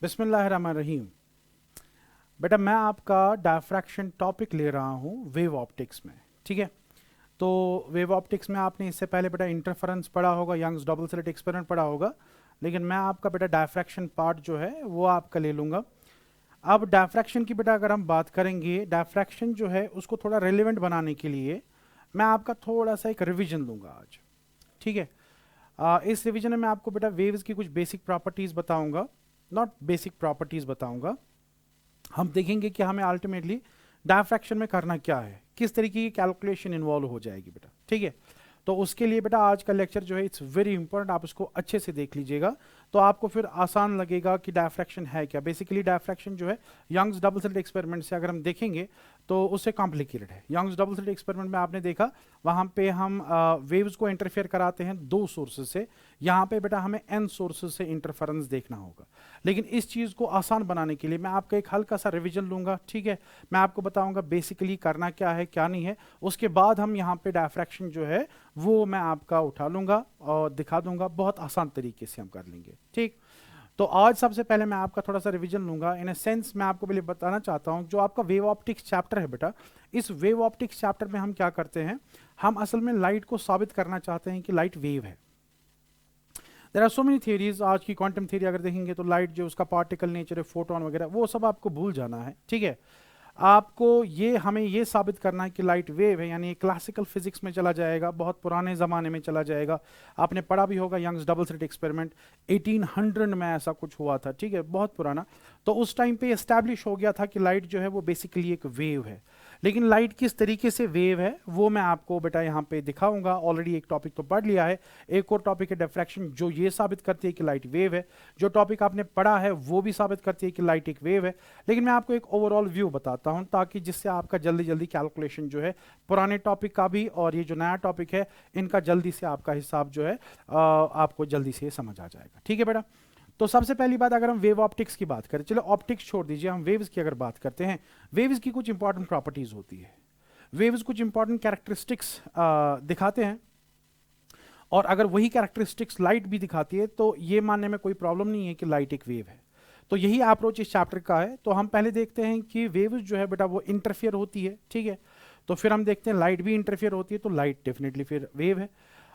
बिस्मिल्लाहिर्रहमानिर्रहीम। बेटा मैं आपका डायफ्रैक्शन टॉपिक ले रहा हूँ वेव ऑप्टिक्स में। ठीक है, तो वेव ऑप्टिक्स में आपने इससे पहले बेटा इंटरफेरेंस पढ़ा होगा, यंग्स डबल स्लिट एक्सपेरिमेंट पढ़ा होगा, लेकिन मैं आपका बेटा डायफ्रैक्शन पार्ट जो है वो आपका ले लूँगा। अब डायफ्रैक्शन की बेटा अगर हम बात करेंगे, डायफ्रैक्शन जो है उसको थोड़ा रेलिवेंट बनाने के लिए मैं आपका थोड़ा सा एक रिविजन दूंगा आज। ठीक है, इस रिवीजन में मैं आपको बेटा वेव्स की कुछ बेसिक प्रॉपर्टीज बताऊंगा, नॉट बेसिक प्रॉपर्टीज बताऊंगा। हम देखेंगे कि हमें अल्टीमेटली डायफ्रैक्शन में करना क्या है, किस तरीके की कैलकुलेशन इन्वॉल्व हो जाएगी बेटा। ठीक है, तो उसके लिए बेटा आज का लेक्चर जो है इट्स वेरी इंपॉर्टेंट, आप उसको अच्छे से देख लीजिएगा तो आपको फिर आसान लगेगा कि डायफ्रैक्शन है क्या। बेसिकली डायफ्रैक्शन जो है यंग्स डबल स्लिट एक्सपेरिमेंट से अगर हम देखेंगे तो उससे कॉम्प्लिकेटेड है। यंग्स डबल स्लिट एक्सपेरिमेंट में आपने देखा वहाँ पे हम वेव्स को इंटरफेयर कराते हैं दो सोर्सेज से, यहाँ पे बेटा हमें एन सोर्सेज से इंटरफेरेंस देखना होगा। लेकिन इस चीज़ को आसान बनाने के लिए मैं आपका एक हल्का सा रिविजन लूँगा। ठीक है, मैं आपको बताऊँगा बेसिकली करना क्या है क्या नहीं है, उसके बाद हम यहाँ पे डायफ्रैक्शन जो है वो मैं आपका उठा लूँगा और दिखा दूंगा, बहुत आसान तरीके से हम कर लेंगे। ठीक, तो आज सबसे पहले मैं आपका थोड़ा सा रिवीजन लूंगा। इन ए सेंस मैं आपको पहले बताना चाहता हूं, जो आपका वेव ऑप्टिक्स चैप्टर है बेटा, इस वेव ऑप्टिक्स चैप्टर में हम क्या करते हैं, हम असल में लाइट को साबित करना चाहते हैं कि लाइट वेव है। There are so many theories. आज की क्वांटम थ्योरी अगर देखेंगे तो लाइट जो उसका पार्टिकल नेचर है, फोटोन वगैरह, वो सब आपको भूल जाना है। ठीक है, आपको ये हमें ये साबित करना है कि लाइट वेव है, यानी क्लासिकल फिजिक्स में चला जाएगा, बहुत पुराने ज़माने में चला जाएगा। आपने पढ़ा भी होगा यंग्स डबल स्लिट एक्सपेरिमेंट 1800 में ऐसा कुछ हुआ था। ठीक है, बहुत पुराना। तो उस टाइम पे एस्टैब्लिश हो गया था कि लाइट जो है वो बेसिकली एक वेव है। लेकिन लाइट किस तरीके से वेव है वो मैं आपको बेटा यहाँ पे दिखाऊंगा। ऑलरेडी एक टॉपिक तो पढ़ लिया है, एक और टॉपिक है डिफ्रैक्शन, जो ये साबित करती है कि लाइट वेव है। जो टॉपिक आपने पढ़ा है वो भी साबित करती है कि लाइट एक वेव है। लेकिन मैं आपको एक ओवरऑल व्यू बताता हूँ ताकि जिससे आपका जल्दी जल्दी कैलकुलेशन जो है पुराने टॉपिक का भी और ये जो नया टॉपिक है इनका जल्दी से आपका हिसाब जो है आपको जल्दी से समझ आ जाएगा। ठीक है बेटा, तो सबसे पहली बात अगर हम वेव ऑप्टिक्स की बात करें, चलो ऑप्टिक्स छोड़ दीजिए, हम वेव्स की अगर बात करते हैं, वेव्स की कुछ इंपॉर्टेंट प्रॉपर्टीज होती है, वेव्स कुछ इंपॉर्टेंट कैरेक्टरिस्टिक्स दिखाते हैं, और अगर वही कैरेक्टरिस्टिक्स लाइट भी दिखाती है तो ये मानने में कोई प्रॉब्लम नहीं है कि लाइट एक वेव है। तो यही अप्रोच इस चैप्टर का है। तो हम पहले देखते हैं कि वेव्स जो है बेटा वो इंटरफियर होती है। ठीक है, तो फिर हम देखते हैं लाइट भी इंटरफियर होती है, तो लाइट डेफिनेटली फिर वेव है।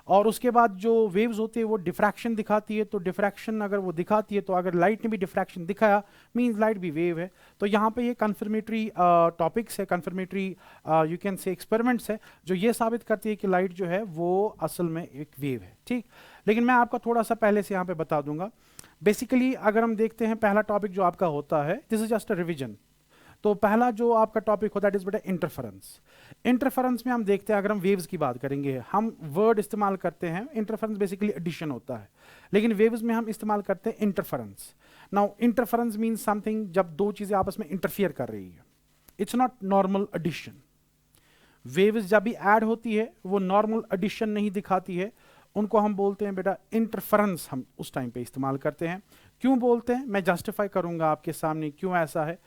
और उसके बाद जो वेव्स होती है वो डिफ्रैक्शन दिखाती है, तो डिफ्रैक्शन अगर वो दिखाती है तो अगर लाइट ने भी डिफ्रैक्शन दिखाया मींस लाइट भी वेव है। तो यहाँ पे ये कन्फर्मेटरी टॉपिक्स है, confirmatory you can say experiments है जो ये साबित करती है कि लाइट जो है वो असल में एक वेव है। ठीक, लेकिन मैं आपका थोड़ा सा पहले से यहाँ पे बता दूंगा। बेसिकली अगर हम देखते हैं पहला टॉपिक जो आपका होता है, this is just a revision. तो पहला जो आपका टॉपिक होता है इट इज बेटा इंटरफेरेंस। इंटरफेरेंस में हम देखते हैं, अगर हम वेव्स की बात करेंगे, हम वर्ड इस्तेमाल करते हैं, इंटरफेरेंस बेसिकली एडिशन होता है, लेकिन वेव्स में हम इस्तेमाल करते हैं interference. Now interference means something जब दो चीजें आपस में इंटरफियर कर रही है, it's not normal addition. Waves जब भी ऐड होती है वो नॉर्मल एडिशन नहीं दिखाती है, उनको हम बोलते हैं बेटा इंटरफेरेंस, हम उस टाइम पे इस्तेमाल करते हैं। क्यों बोलते हैं मैं जस्टिफाई करूंगा आपके सामने क्यों ऐसा है।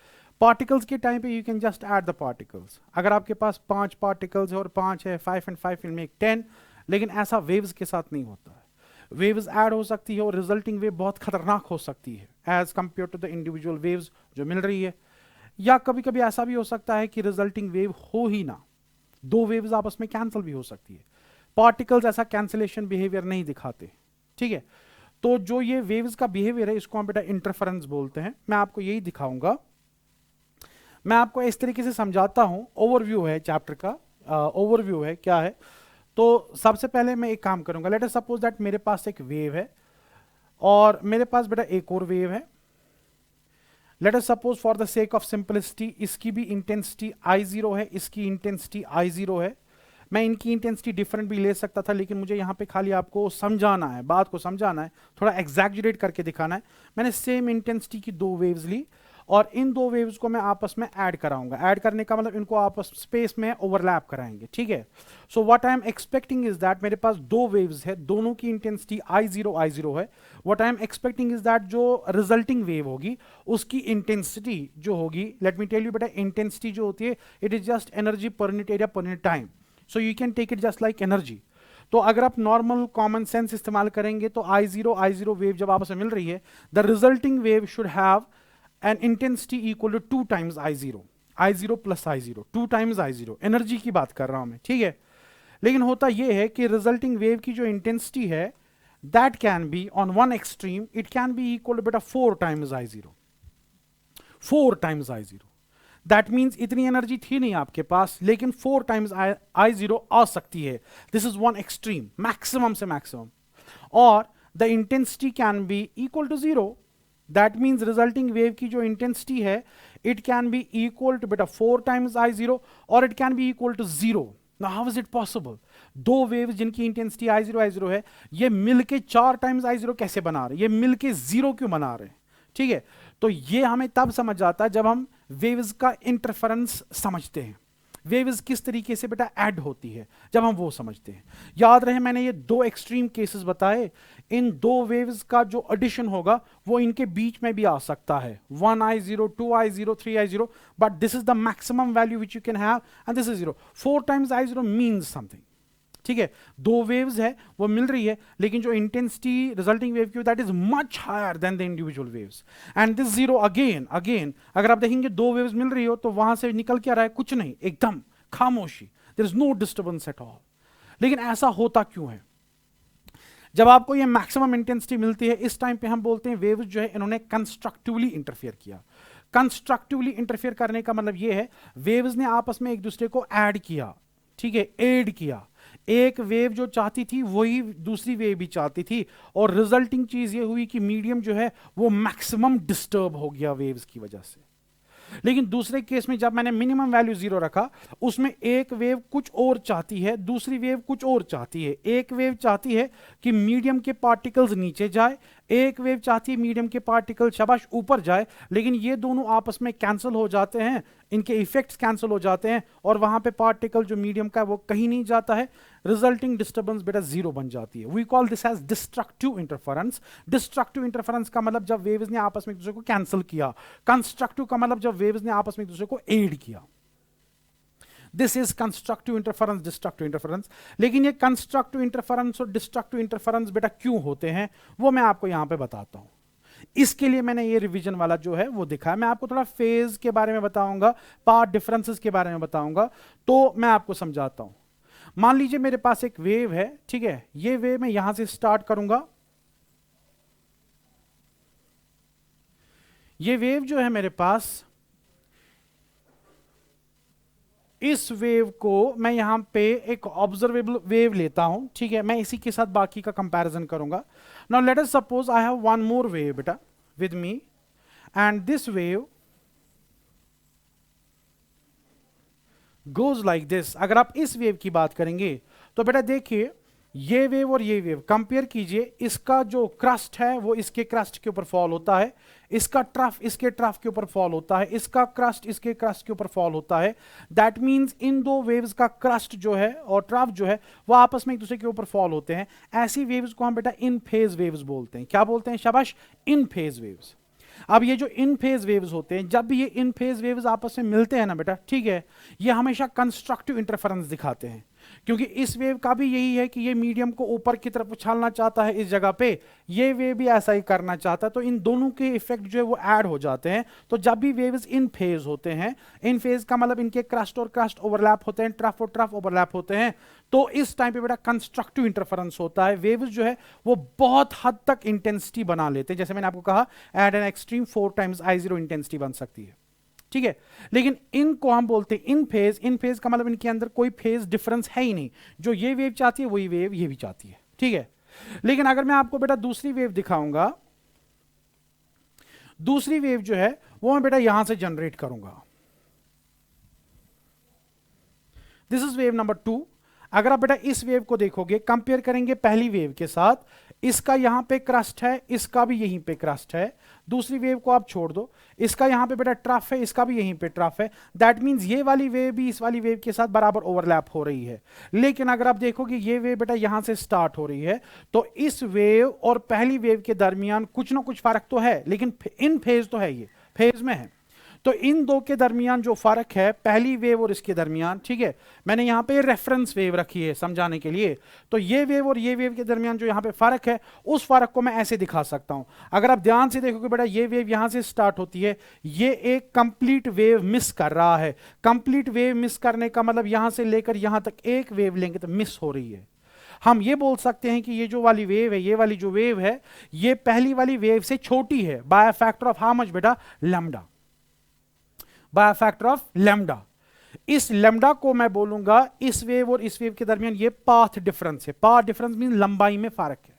पार्टिकल्स के टाइम पे you can just add the particles, अगर आपके पास 5 पार्टिकल्स है और 5 है, 5 and 5 will make 10, लेकिन ऐसा वेव्स के साथ नहीं होता है। वेव्स ऐड हो सकती है और रिजल्टिंग वेव बहुत खतरनाक हो सकती है as compare to the individual waves जो मिल रही है। या कभी कभी ऐसा भी हो सकता है कि रिजल्टिंग वेव हो ही ना, दो वेव्स आपस में कैंसिल भी हो सकती है। पार्टिकल्स ऐसा कैंसिलेशन बिहेवियर नहीं दिखाते। ठीक है, तो जो ये वेव्स का बिहेवियर है इसको हम बेटा इंटरफेरेंस बोलते हैं। मैं आपको यही दिखाऊंगा, मैं आपको इस तरीके से समझाता हूं। ओवरव्यू है चैप्टर का, ओवरव्यू है क्या है। तो सबसे पहले मैं एक काम करूंगा, लेट अस सपोज दैट मेरे पास एक वेव है और मेरे पास बेटा एक और वेव है। Late us suppose for the sake of simplicity इसकी भी इंटेंसिटी I0 है, इसकी इंटेंसिटी I0 है। मैं इनकी इंटेंसिटी डिफरेंट भी ले सकता था, लेकिन मुझे यहाँ पे खाली आपको समझाना है, बात को समझाना है, थोड़ा एग्जैक्जुरेट करके दिखाना है। मैंने सेम इंटेंसिटी की दो वेव्स ली और इन दो वेव्स को मैं आपस में ऐड कराऊंगा। ऐड करने का मतलब इनको आपस स्पेस में ओवरलैप कराएंगे। ठीक है, so what I am expecting is that मेरे पास दो वेव्स है, दोनों की इंटेंसिटी I0 है। What I am expecting is that जो रिजल्टिंग वेव होगी उसकी इंटेंसिटी जो होगी, लेट मी टेल यू बेटा, इंटेंसिटी जो होती है it is just energy per unit area per unit time, so you can take it just like energy। तो अगर आप नॉर्मल कॉमन सेंस इस्तेमाल करेंगे तो I0 वेव जब आपस में मिल रही है, the resulting wave should have an intensity equal to 2 times I0 plus I0, 2 times I0, energy की बात कर रहा हूं मैं, ठीक है। लेकिन होता यह है कि रिजल्टिंग वेव की जो इंटेंसिटी है that can be on one extreme, it can be equal to बेटा 4 times I0, 4 times I0। That means इतनी एनर्जी थी नहीं आपके पास, लेकिन 4 टाइम्स I0 आ सकती है। This is one extreme, maximum से मैक्सिमम। और the intensity can be equal to 0, that means resulting wave की जो इंटेंसिटी है it can be equal to बेटा 4 टाइम्स I0 और it can be equal to 0। Now how is it possible? दो waves जिनकी intensity I0 है, ये मिलके 4 टाइम्स I0 कैसे बना रहे हैं, ये मिलके 0 क्यों बना रहे हैं, ठीक है। तो ये हमें तब समझ आता है जब हम वेव्स का इंटरफेरेंस समझते हैं, वेव्स किस तरीके से बेटा ऐड होती है, जब हम वो समझते हैं। याद रहे मैंने ये दो एक्सट्रीम केसेस बताए, इन दो वेव्स का जो एडिशन होगा वो इनके बीच में भी आ सकता है, 1I0, 2I0, 3I0, but this is the maximum value which you can have and this is 0। 4 times I0 means something, ठीक है। दो वेव्स है वो मिल रही है, लेकिन जो इंटेंसिटी रिजल्टिंग वेव की that is much higher than the individual waves and this 0 again अगर आप देखेंगे दो वेव्स मिल रही हो तो वहां से निकल क्या रहा है, कुछ नहीं, एकदम खामोशी, there is no disturbance at all. लेकिन ऐसा होता क्यों है? जब आपको ये मैक्सिमम इंटेंसिटी मिलती है इस टाइम पे हम बोलते हैं वेव्स जो है इन्होंने कंस्ट्रक्टिवली इंटरफेयर किया। कंस्ट्रक्टिवली इंटरफेयर करने का मतलब ये है वेव्स ने आपस में एक दूसरे को ऐड किया, ठीक है, एड किया। एक वेव जो चाहती थी वही दूसरी वेव भी चाहती थी, और रिजल्टिंग चीज ये हुई कि मीडियम जो है वो मैक्सिमम डिस्टर्ब हो गया वेव्स की वजह से। लेकिन दूसरे केस में जब मैंने मिनिमम वैल्यू 0 रखा, उसमें एक वेव कुछ और चाहती है, दूसरी वेव कुछ और चाहती है। एक वेव चाहती है कि मीडियम के पार्टिकल्स नीचे जाए, एक वेव चाहती है मीडियम के पार्टिकल शाबाश ऊपर जाए, लेकिन ये दोनों आपस में कैंसिल हो जाते हैं, इनके इफेक्ट्स कैंसिल हो जाते हैं, और वहां पे पार्टिकल जो मीडियम का है वो कहीं नहीं जाता है, रिजल्टिंग डिस्टर्बेंस बेटा 0 बन जाती है। We call this as destructive interference. Destructive interference का मतलब जब वेव्स ने आपस में एक दूसरे को कैंसिल किया, कंस्ट्रक्टिव का मतलब जब वेव्स ने आपस में एक दूसरे को एड किया। This is constructive interference, destructive interference. लेकिन ये कंस्ट्रक्टिव इंटरफेरेंस और डिस्ट्रक्टिव इंटरफेरेंस बेटा क्यों होते हैं वो मैं आपको यहां पे बताता हूं। इसके लिए मैंने ये रिवीजन वाला जो है वो दिखा है। मैं आपको थोड़ा फेज के बारे में बताऊंगा, पार्ट डिफरेंसेस के बारे में बताऊंगा, तो मैं आपको समझाता हूं। मान लीजिए मेरे पास एक वेव है, ठीक है, ये वेव मैं यहां से स्टार्ट करूंगा। ये वेव जो है मेरे पास, इस वेव को मैं यहां पे एक ऑब्जर्वेबल वेव लेता हूं, ठीक है। मैं इसी के साथ बाकी का कंपैरिजन करूंगा। Now let us suppose I have one more wave बेटा with me, and this wave goes like this. अगर आप इस वेव की बात करेंगे तो बेटा देखिए, ये वेव और ये वेव कंपेयर कीजिए, इसका जो क्रस्ट है वो इसके क्रस्ट के ऊपर फॉल होता है, इसका ट्रफ इसके ट्रफ के ऊपर फॉल होता है, इसका क्रस्ट इसके क्रस्ट के ऊपर फॉल होता है। दैट मींस इन दो वेव्स का क्रस्ट जो है और ट्रफ जो है वो आपस में एक दूसरे के ऊपर फॉल होते हैं। ऐसी वेव्स को हम बेटा इन फेज वेव्स बोलते हैं। क्या बोलते हैं शाबाश? इन फेज वेव्स। अब ये जो इन फेज वेव्स होते हैं, जब भी ये इन फेज वेव्स आपस में मिलते हैं ना बेटा, ठीक है, ये हमेशा कंस्ट्रक्टिव इंटरफेरेंस दिखाते हैं, क्योंकि इस वेव का भी यही है कि ये मीडियम को ऊपर की तरफ उछालना चाहता है इस जगह पे, ये वेव भी ऐसा ही करना चाहता है, तो इन दोनों के इफेक्ट जो है वो ऐड हो जाते हैं। तो जब भी वेव्स इन फेज होते हैं, इन फेज का मतलब इनके क्रस्ट और क्रस्ट ओवरलैप होते हैं, ट्रफ और ट्रफ ओवरलैप होते हैं, तो इस टाइम पे बेटा कंस्ट्रक्टिव इंटरफेरेंस होता है। वेव्स जो है वो बहुत हद तक इंटेंसिटी बना लेते हैं, जैसे मैंने आपको कहा at an extreme 4 times I0 intensity बन सकती है, ठीक है। लेकिन इनको हम बोलते हैं इन फेज। इन फेज का मतलब इनके अंदर कोई फेज डिफरेंस है ही नहीं, जो ये वेव चाहती है वही वेव ये भी चाहती है, ठीक है। लेकिन अगर मैं आपको बेटा दूसरी वेव दिखाऊंगा, दूसरी वेव जो है वो मैं बेटा यहां से जनरेट करूंगा। This is wave number 2। अगर आप बेटा इस वेव को देखोगे, कंपेयर करेंगे पहली वेव के साथ, इसका यहां पे क्रस्ट है, इसका भी यहीं पे क्रस्ट है। दूसरी वेव को आप छोड़ दो, इसका यहां पे बेटा ट्रफ है, इसका भी यहीं पे ट्रफ है। दैट मींस ये वाली वेव भी इस वाली वेव के साथ बराबर ओवरलैप हो रही है। लेकिन अगर आप देखोगे ये वेव बेटा यहां से स्टार्ट हो रही है, तो इस वेव और पहली वेव के दरमियान कुछ ना कुछ फर्क तो है, लेकिन इन फेज तो है, ये फेज में है। तो इन दो के दरमियान जो फर्क है, पहली वेव और इसके दरमियान, ठीक है, मैंने यहां पे रेफरेंस वेव रखी है समझाने के लिए। तो ये वेव और ये वेव के दरमियान जो यहां पे फर्क है, उस फर्क को मैं ऐसे दिखा सकता हूं। अगर आप ध्यान से देखोगे बेटा, ये वेव यहां से स्टार्ट होती है, ये एक कंप्लीट वेव मिस कर रहा है। कंप्लीट वेव मिस करने का मतलब यहां से लेकर यहां तक एक वेव लेंगे तो मिस हो रही है। हम ये बोल सकते हैं कि ये जो वाली वेव है, ये वाली जो वेव है, ये पहली वाली वेव से छोटी है by factor of how much बेटा, lambda, by factor of lambda. इस लैम्डा को मैं बोलूंगा इस वेव और इस वेव के दरमियान ये पाथ डिफरेंस है। पाथ डिफरेंस मीन लंबाई में फर्क है,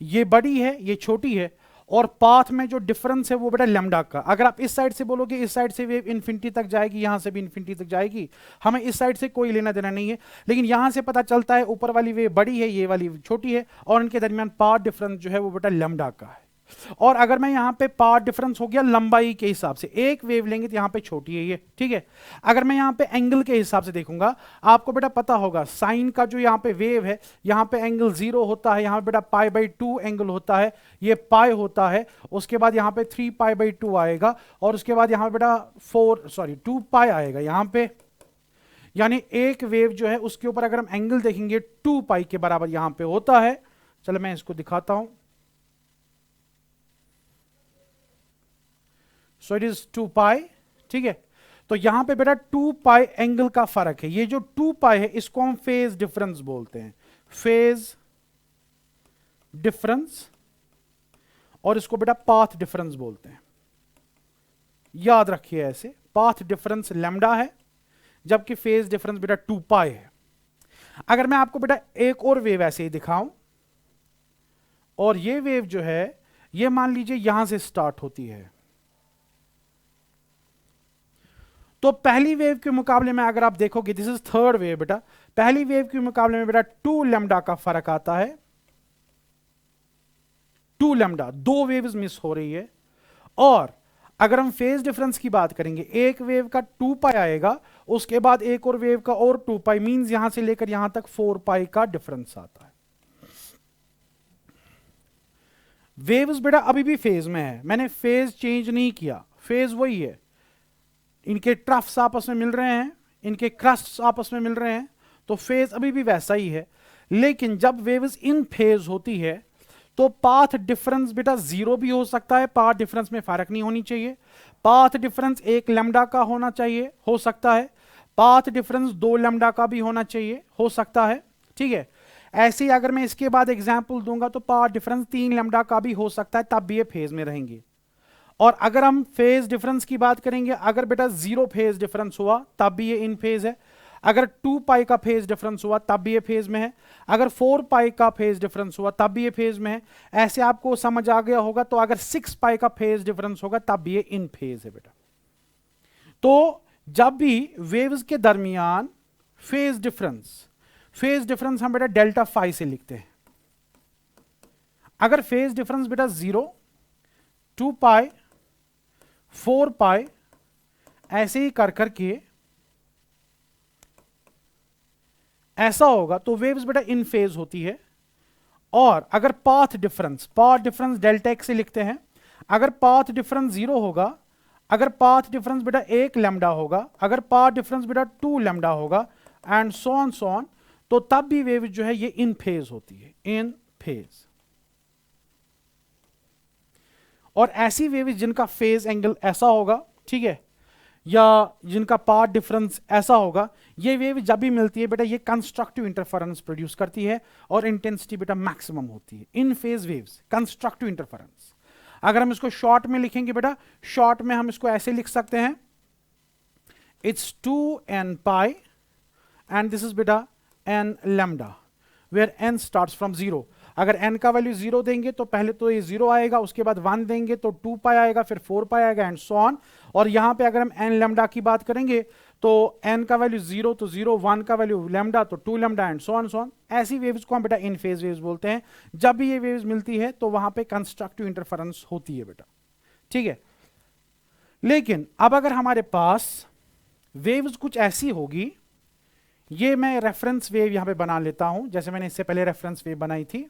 ये बड़ी है ये छोटी है, और पाथ में जो डिफरेंस है वो बेटा लैम्डा का। अगर आप इस साइड से बोलोगे इस साइड से वेव इन्फिनिटी तक जाएगी, यहां से भी इन्फिनिटी तक जाएगी, हमें इस साइड से कोई लेना देना नहीं है, लेकिन यहां से पता चलता है ऊपर वाली वेव बड़ी है, ये वाली छोटी है, और इनके दरमियान पाथ डिफरेंस जो है वो बेटा लैम्डा का है। और अगर मैं यहां पे पाथ डिफरेंस हो गया लंबाई के हिसाब से, एक वेव लेंगे तो यहां पे छोटी है ये, ठीक है। अगर मैं यहां पे एंगल के हिसाब से देखूंगा, आपको बेटा पता होगा साइन का जो यहां पे वेव है, यहां पे एंगल 0 होता है, यहां पे बेटा π/2 एंगल होता है, ये पाई होता है, उसके बाद यहां पे 3π/2 आएगा, और उसके बाद यहां पे बेटा 2π आएगा यहां पे। यानी एक वेव जो है उसके ऊपर अगर हम एंगल देखेंगे 2π के बराबर यहां पे होता है। चलो मैं इसको दिखाता हूं। सो इट इज 2π, ठीक है। तो यहां पे बेटा 2π एंगल का फर्क है। ये जो 2π है इसको हम फेज डिफरेंस बोलते हैं, फेज डिफरेंस, और इसको बेटा पाथ डिफरेंस बोलते हैं। याद रखिए ऐसे, पाथ डिफरेंस लैम्डा है जबकि फेज डिफरेंस बेटा 2π है। अगर मैं आपको बेटा एक और वेव ऐसे ही दिखाऊं, और ये वेव जो है ये मान लीजिए यहां से स्टार्ट होती है, तो पहली वेव के मुकाबले में अगर आप देखोगे, दिस इज थर्ड वेव बेटा, पहली वेव के मुकाबले में बेटा 2 लैम्डा का फर्क आता है। 2 लैम्डा, दो वेव्स मिस हो रही है। और अगर हम फेज डिफरेंस की बात करेंगे, एक वेव का 2π आएगा, उसके बाद एक और वेव का और 2π, मींस यहां से लेकर यहां तक 4π का डिफरेंस आता है। वेव्स बेटा अभी भी फेज में है, मैंने फेज चेंज नहीं किया, फेज वही है। इनके ट्रफ्स आपस में मिल रहे हैं, इनके क्रस्ट्स आपस में मिल रहे हैं, तो फेज अभी भी वैसा ही है। लेकिन जब वेव्स इन फेज होती है तो पाथ डिफरेंस बेटा 0 भी हो सकता है, पाथ डिफरेंस में फर्क नहीं होनी चाहिए। पाथ डिफरेंस 1 लैम्डा का होना चाहिए, हो सकता है। पाथ डिफरेंस 2 लैम्डा का भी होना चाहिए, हो सकता है, ठीक है। ऐसे ही अगर मैं इसके बाद एग्जाम्पल दूंगा तो पाथ डिफरेंस 3 लैम्डा का भी हो सकता है, तब भी ये फेज में रहेंगे। और अगर हम फेज डिफरेंस की बात करेंगे, अगर बेटा 0 फेज डिफरेंस हुआ तब भी ये इन फेज है, अगर 2π का फेज डिफरेंस हुआ तब भी ये फेज में है, अगर 4π का फेज डिफरेंस हुआ तब भी ये फेज में है। ऐसे आपको समझ आ गया होगा। तो अगर 6π का फेज डिफरेंस होगा तब भी ये इन फेज है बेटा। तो जब भी वेव्स के दरमियान फेज डिफरेंस हम बेटा डेल्टा फाई से लिखते हैं। अगर फेज डिफरेंस बेटा 0, 2π, 4π ऐसे ही कर करके ऐसा होगा तो वेव्स बेटा इन फेज होती है। और अगर पाथ डिफरेंस डेल्टा एक्स से लिखते हैं। अगर पाथ डिफरेंस 0 होगा, अगर पाथ डिफरेंस बेटा 1 लैम्डा होगा, अगर पाथ डिफरेंस बेटा 2 लैम्डा होगा, एंड सो ऑन, तो तब भी वेव जो है ये इन फेज होती है, इन फेज। और ऐसी वेव जिनका फेज एंगल ऐसा होगा, ठीक है, या जिनका पाथ डिफरेंस ऐसा होगा, ये वेव जब भी मिलती है बेटा ये कंस्ट्रक्टिव इंटरफेरेंस प्रोड्यूस करती है और इंटेंसिटी बेटा मैक्सिमम होती है। इन फेज वेव्स कंस्ट्रक्टिव इंटरफेरेंस। अगर हम इसको शॉर्ट में लिखेंगे बेटा, शॉर्ट में हम इसको ऐसे लिख सकते हैं, it's 2nπ and this is बेटा n lambda, where n starts from 0। अगर n का वैल्यू 0 देंगे तो पहले तो ये 0 आएगा, उसके बाद 1 देंगे तो 2π आएगा, फिर 4π आएगा, एंड सो ऑन। और यहां पे अगर हम n लैम्डा की बात करेंगे तो n का वैल्यू 0 तो 0, 1 का वैल्यू लैम्डा तो 2 लैम्डा, एंड सो ऑन। ऐसी वेव्स को हम बेटा इन फेज वेव्स बोलते हैं। जब भी ये वेव्स मिलती है तो वहां पे कंस्ट्रक्टिव इंटरफेरेंस होती है बेटा, ठीक है। लेकिन अब अगर हमारे पास वेव्स कुछ ऐसी होगी, ये मैं रेफरेंस वेव यहां पे बना लेता हूं, जैसे मैंने इससे पहले रेफरेंस वेव बनाई थी।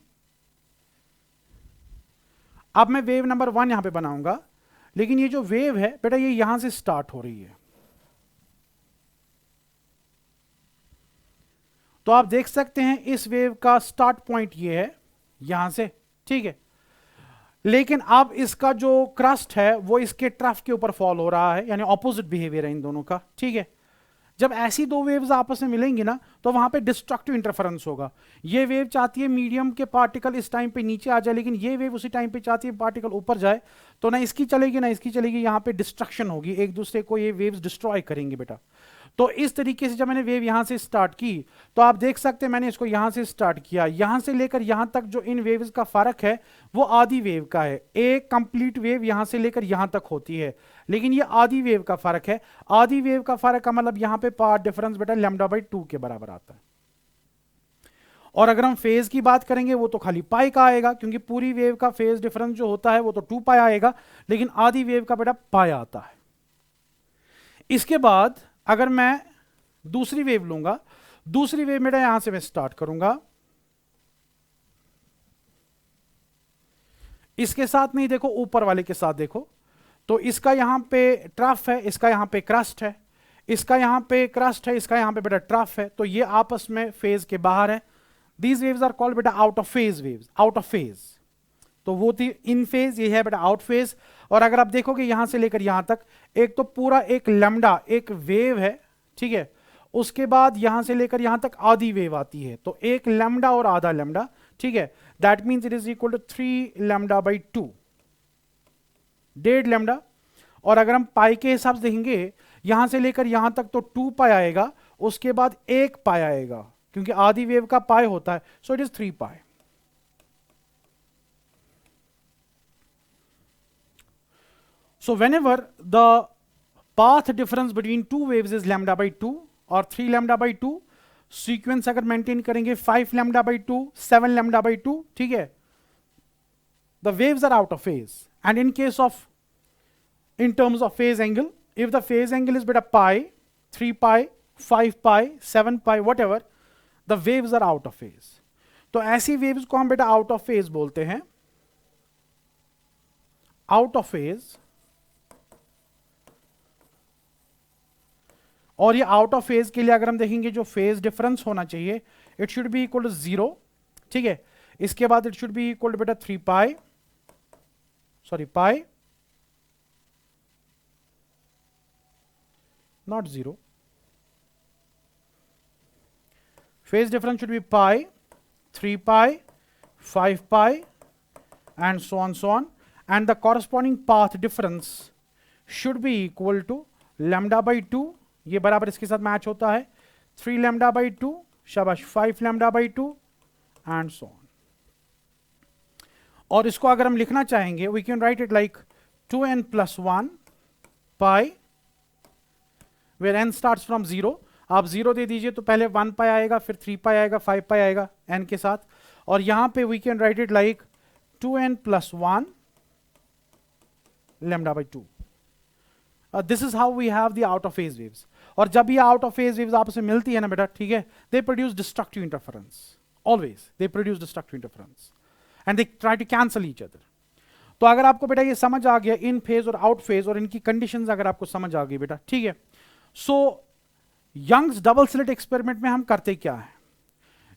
अब मैं वेव नंबर 1 यहां पे बनाऊंगा। लेकिन ये जो वेव है बेटा ये यहां से स्टार्ट हो रही है। तो आप देख सकते हैं इस वेव का स्टार्ट पॉइंट ये है यहां से, ठीक है। लेकिन अब इसका जो क्रस्ट है वो इसके ट्रफ के ऊपर फॉल हो रहा है, यानी ऑपोजिट बिहेवियर है इन दोनों का, ठीक है। जब ऐसी दो वेव्स आपस में मिलेंगी ना तो वहां पे डिस्ट्रक्टिव इंटरफेरेंस होगा। ये वेव चाहती है मीडियम के पार्टिकल इस टाइम पे नीचे आ जाए, लेकिन ये वेव उसी टाइम पे चाहती है पार्टिकल ऊपर जाए, तो ना इसकी चलेगी ना इसकी चलेगी, यहां पे डिस्ट्रक्शन होगी, एक दूसरे को ये वेव्स डिस्ट्रॉय करेंगे बेटा। तो इस तरीके से जब मैंने वेव यहां से स्टार्ट की तो आप देख सकते हैं मैंने इसको यहां से स्टार्ट किया, यहां से लेकर यहां तक जो इन वेव्स का फर्क है वो आधी वेव का है। एक कंप्लीट वेव यहां से लेकर यहां तक होती है, लेकिन ये आधी वेव का फर्क है। आधी वेव का फर्क का मतलब यहां पे पाथ डिफरेंस बेटा λ/2 के बराबर आता है। और अगर हम फेज की बात करेंगे वो तो खाली पाई का आएगा, क्योंकि पूरी वेव का फेज डिफरेंस जो होता है वो तो 2 पाई आएगा, लेकिन आधी वेव का बेटा पाई आता है। इसके बाद अगर मैं दूसरी वेव लूंगा, दूसरी वेव मेरा यहां से मैं स्टार्ट करूंगा, इसके साथ नहीं देखो ऊपर वाले के साथ देखो, तो इसका यहां पे ट्रफ है, इसका यहां पे क्रस्ट है, इसका यहां पे क्रस्ट है, इसका यहां पे बेटा ट्रफ है, तो ये आपस में फेज के बाहर है। दीज वेव्स आर कॉल्ड बेटा out of phase waves, out of phase. तो वो थी इन फेज, ये है बेटा आउट फेज। और अगर आप देखोगे यहां से लेकर यहां तक एक तो पूरा एक लैम्डा एक वेव है, ठीक है, उसके बाद यहां से लेकर यहां तक आधी वेव आती है, तो एक लैम्डा और आधा लैम्डा, ठीक है, that means it is equal to 3 λ/2, 1.5 lambda. और अगर हम पाई के हिसाब से देखेंगे यहां से लेकर यहां तक तो 2 पाई आएगा, उसके बाद 1 पाई आएगा, क्योंकि आधी वेव का पाई होता है, so it is 3 pi. So whenever the path difference between two waves is λ/2 और 3 λ/2, सीक्वेंस अगर मेंटेन करेंगे 5 λ/2, 7 λ/2, ठीक है, the waves are out of phase. And in case of, in terms of phase angle, if the phase angle is beta pi, 3 pi, 5 pi, 7 pi, whatever, the waves are out of phase. तो ऐसी waves को हम बेटा out of phase बोलते हैं, out of phase। और ये out of phase के लिए अगर हम देखेंगे जो फेज डिफरेंस होना चाहिए, it should be equal to 0, ठीक है। इसके बाद it should be equal to बेटा 3 pi, sorry pi, not 0, phase difference should be pi, 3 pi, 5 pi and so on, and the corresponding path difference should be equal to λ/2, ये बराबर इसके साथ match होता है 3 λ/2, शाबाश 5 λ/2 एंड सो ऑन। और इसको अगर हम लिखना चाहेंगे we can write it like 2n + 1 pi, where n starts from 0। आप 0 दे दीजिए तो पहले 1 पाई आएगा, फिर 3 पाई आएगा, 5 पाई आएगा n के साथ, और यहां पे we can write it like 2n + 1 λ/2। This is how we have the out of phase waves. और जब ये आउट ऑफ फेज वेव्स आपस में मिलती है ना बेटा, ठीक है, they produce destructive interference, always they produce destructive interference and they try to cancel each other. तो अगर आपको बेटा ये समझ आ गया इन फेज और आउट फेज और इनकी कंडीशंस अगर आपको समझ आ गई बेटा, ठीक है, सो यंग्स डबल स्लिट एक्सपेरिमेंट में हम करते क्या है,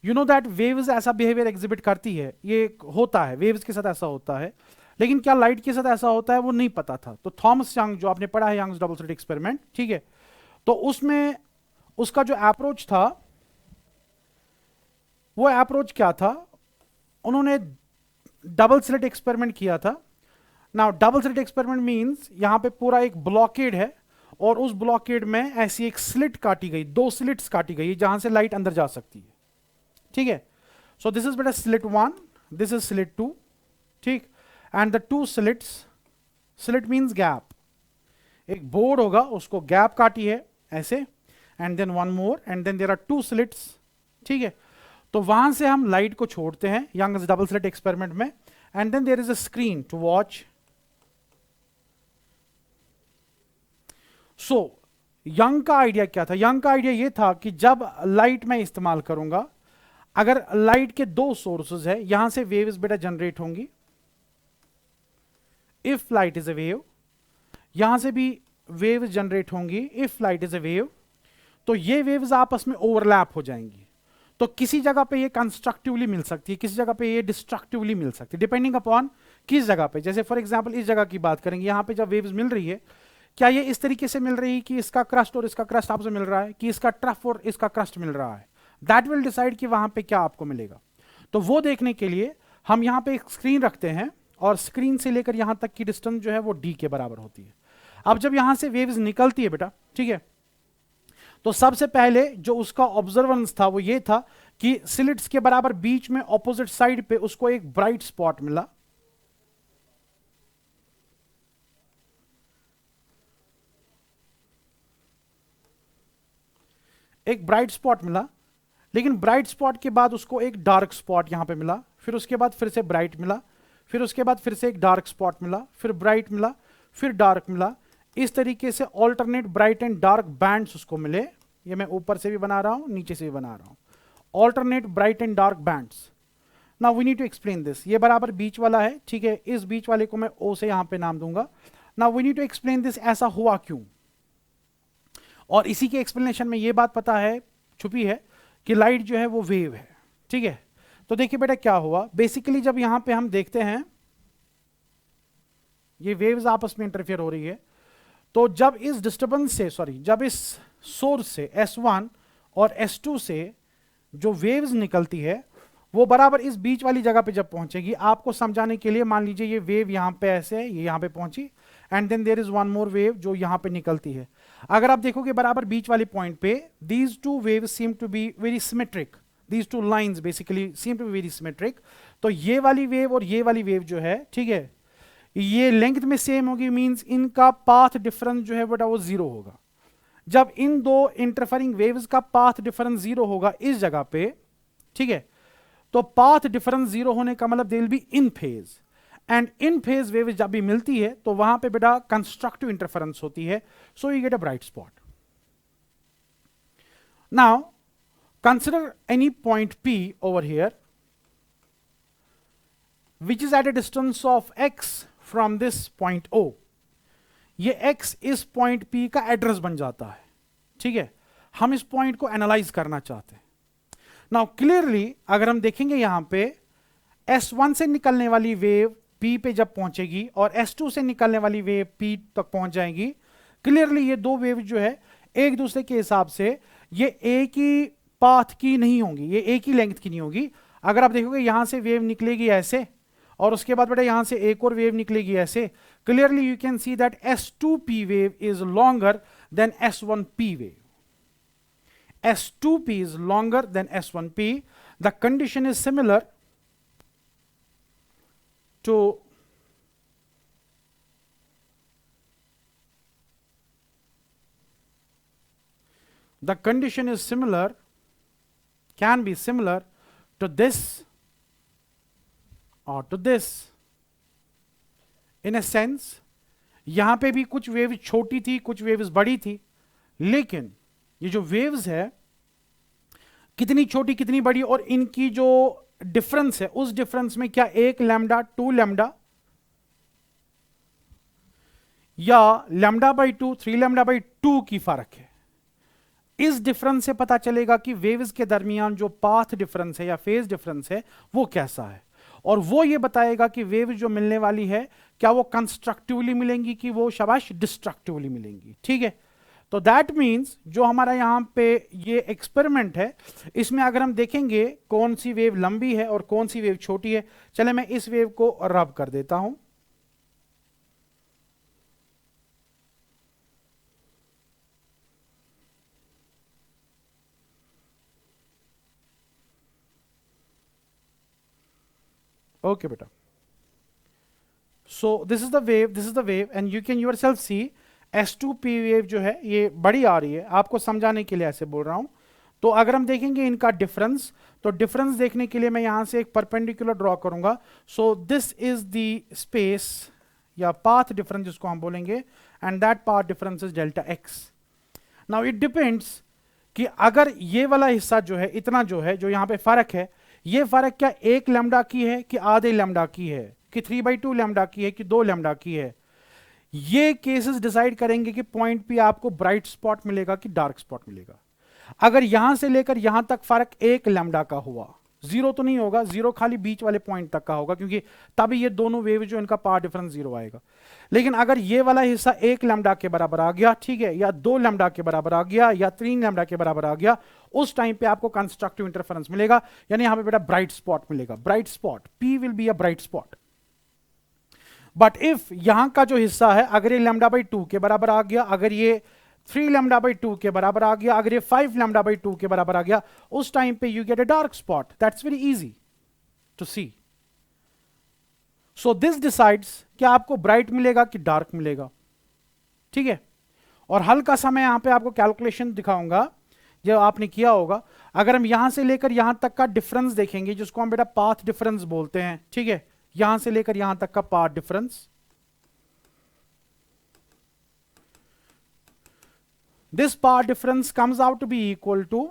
यू नो दैट वेव्स ऐसा बिहेवियर एग्जिबिट करती है, ये होता है वेव्स के साथ ऐसा होता है, लेकिन क्या लाइट के साथ ऐसा होता है वो नहीं पता था। तो थॉमस यंग जो आपने पढ़ा है यंग्स डबल स्लिट एक्सपेरिमेंट, ठीक है, तो उसमें उसका जो अप्रोच था वो अप्रोच क्या था, उन्होंने डबल स्लिट एक्सपेरिमेंट किया था। Now double slit experiment means यहां पे पूरा एक ब्लॉकेड है और उस ब्लॉकेड में ऐसी एक स्लिट काटी गई, 2 स्लिट्स काटी गई जहां से लाइट अंदर जा सकती है, ठीक है। सो दिस इज बेटा स्लिट 1, दिस इज स्लिट 2, ठीक, and the 2 slits, slit means gap, एक बोर्ड होगा उसको गैप काटी है ऐसे, and then 1 more and then there are 2 slits, ठीक है। तो वहां से हम लाइट को छोड़ते हैं यंग्स डबल स्लिट एक्सपेरिमेंट में, and then there is a screen to watch. So Young का आइडिया क्या था, यंग का आइडिया ये था कि जब लाइट मैं इस्तेमाल करूंगा, अगर लाइट के 2 सोर्सेज है, यहां से वेव्स बेटा जनरेट होंगी, if light is a wave, यहां से भी वेव्स जनरेट होंगी if light is a wave, तो ये वेव्स आपस में ओवरलैप हो जाएंगी। तो किसी जगह पे ये कंस्ट्रक्टिवली मिल सकती है, किसी जगह पे ये डिस्ट्रक्टिवली मिल सकती है, डिपेंडिंग अपॉन किस जगह पे। जैसे फॉर एग्जांपल इस जगह की बात करेंगे, यहां पे जब वेव्स मिल रही है, क्या ये इस तरीके से मिल रही है कि इसका क्रस्ट और इसका क्रस्ट आपसे मिल रहा है, कि इसका ट्रफ और इसका क्रस्ट मिल रहा है? दैट विल डिसाइड कि वहां पे क्या आपको मिलेगा। तो वो देखने के लिए हम यहां पे एक स्क्रीन रखते हैं, और स्क्रीन से लेकर यहां तक की डिस्टेंस जो है वो d के बराबर होती है। अब जब यहां से वेव्स निकलती है बेटा, ठीक है, तो सबसे पहले जो उसका ऑब्जर्वेंस था वो ये था कि स्लिट्स के बराबर बीच में ऑपोजिट साइड पे उसको एक ब्राइट स्पॉट मिला, एक ब्राइट स्पॉट मिला, लेकिन ब्राइट स्पॉट के बाद उसको एक डार्क स्पॉट यहां पे मिला, फिर उसके बाद फिर से ब्राइट मिला, फिर उसके बाद फिर से एक डार्क स्पॉट मिला, फिर ब्राइट मिला, फिर डार्क मिला। इस तरीके से alternate bright and dark bands उसको मिले। ये मैं ऊपर से भी बना रहा हूं, नीचे से भी बना रहा हूं, alternate bright and dark bands. Now we need to explain this. ये बराबर बीच वाला है, ठीक है, इस बीच वाले को मैं ओ से यहां पे नाम दूंगा। Now we need to explain this, ऐसा हुआ क्यों। और इसी के एक्सप्लेनेशन में ये बात पता है, छुपी है, कि लाइट जो है वो वेव है, ठीक है। तो देखिए बेटा क्या हुआ, बेसिकली जब यहां पे हम देखते हैं ये वेव्स आपस में इंटरफेयर हो रही है, तो जब इस डिस्टर्बेंस से, सॉरी, जब इस सोर्स से S1 और S2 से जो वेव्स निकलती है वो बराबर इस बीच वाली जगह पे जब पहुंचेगी, आपको समझाने के लिए मान लीजिए ये वेव यहां पे ऐसे है, ये यहां पे पहुंची, and then there is one more wave जो यहां पे निकलती है। अगर आप देखोगे बराबर बीच वाले पॉइंट पे, these two waves seem to be very symmetric, these two lines basically seem to be very symmetric. तो ये वाली वेव और ये वाली वेव जो है, ठीक है, ये लेंथ में सेम होगी, मींस इनका पाथ डिफरेंस जो है बेटा वो जीरो होगा। जब इन दो इंटरफेरिंग वेव्स का पाथ डिफरेंस जीरो होगा इस जगह पे, ठीक है, तो पाथ डिफरेंस जीरो होने का मतलब they will be in phase, and in phase wave जब भी मिलती है तो वहां पे बेटा कंस्ट्रक्टिव इंटरफेरेंस होती है, so you get a bright spot. Now consider any point P over here which is at a distance of x from this point O। ये x इस पॉइंट P का एड्रेस बन जाता है, ठीक है। हम इस पॉइंट को एनालाइज करना चाहते हैं। नाउ क्लियरली अगर हम देखेंगे यहां पे S1 से निकलने वाली वेव P पे जब पहुंचेगी और S2 से निकलने वाली वेव P तक पहुंच जाएगी, क्लियरली ये दो वेव जो है एक दूसरे के हिसाब से ये एक ही पाथ की नहीं होंगी, ये एक ही लेंथ की नहीं होगी। अगर आप देखोगे यहां से वेव निकलेगी ऐसे, और उसके बाद बेटा यहां से एक और वेव निकलेगी ऐसे, clearly you can see that S2P wave is longer than S1P wave. S2P is longer than S1P. The condition is similar to can be similar to this or to this in a sense। यहां पे भी कुछ waves छोटी थी, कुछ waves बड़ी थी, लेकिन ये जो वेव्स है कितनी छोटी कितनी बड़ी और इनकी जो डिफरेंस है उस डिफरेंस में क्या 1 लैम्डा 2 लैम्डा या लैम्डा बाई 2 3 लैम्डा बाई 2 की फर्क है। इस डिफरेंस से पता चलेगा कि वेव्स के दरमियान जो पाथ डिफरेंस है या फेज डिफरेंस है वो कैसा है, और वो ये बताएगा कि वेव्स जो मिलने वाली है क्या वो कंस्ट्रक्टिवली मिलेंगी कि वो शाबाश डिस्ट्रक्टिवली मिलेंगी, ठीक है। तो दैट मीन्स जो हमारा यहां पे ये एक्सपेरिमेंट है, इसमें अगर हम देखेंगे कौन सी वेव लंबी है और कौन सी वेव छोटी है, चले मैं इस वेव को रब कर देता हूं। ओके बेटा, so this is the wave and you can yourself see S2P wave जो है ये बड़ी आ रही है, आपको समझाने के लिए ऐसे बोल रहा हूं। तो अगर हम देखेंगे इनका डिफरेंस, तो डिफरेंस देखने के लिए मैं यहां से एक परपेंडिकुलर ड्रॉ करूंगा। सो दिस इज द स्पेस या पाथ डिफरेंस जिसको हम बोलेंगे, and that path difference is delta x। Now it depends कि अगर ये वाला हिस्सा जो है इतना जो है जो यहां पे फर्क है, ये फर्क क्या 1 लैम्डा की है कि आधे लैम्डा की है, कि 3/2 लैम्डा की है कि 2 लैम्डा की है। ये केसेस डिसाइड करेंगे कि पॉइंट पे आपको ब्राइट स्पॉट मिलेगा कि डार्क स्पॉट मिलेगा। अगर यहां से लेकर यहां तक फर्क 1 लैम्डा का हुआ, जीरो तो नहीं होगा, जीरो खाली बीच वाले पॉइंट तक का होगा, क्योंकि तभी ये दोनों वेव जो इनका पावर डिफरेंस जीरो आएगा। लेकिन अगर ये वाला हिस्सा 1 लैम्डा के बराबर आ गया, ठीक है, या 2 लैम्डा के बराबर आ गया, या 3 लैम्डा के बराबर आ गया, उस टाइम पे आपको कंस्ट्रक्टिव इंटरफेरेंस मिलेगा, यानी यहां पे बेटा ब्राइट स्पॉट मिलेगा। Bright spot, P will be a bright spot. But if यहां का जो हिस्सा है, अगर ये लैम्डा बाई 2 के बराबर आ गया, अगर ये 3 लैम्डा बाई 2 के बराबर आ गया, अगर ये 5 लैम्डा बाई 2 के बराबर आ गया, उस टाइम पे you get a dark spot. That's very easy to see. So this decides कि आपको ब्राइट मिलेगा कि डार्क मिलेगा, ठीक है। और हल्का सा मैं यहां पे आपको कैलकुलेशन दिखाऊंगा जो आपने किया होगा। अगर हम यहां से लेकर यहां तक का डिफरेंस देखेंगे, जिसको हम बेटा पाथ डिफरेंस बोलते हैं, ठीक है, यहां से लेकर यहां तक का path difference, this path difference comes out to be equal to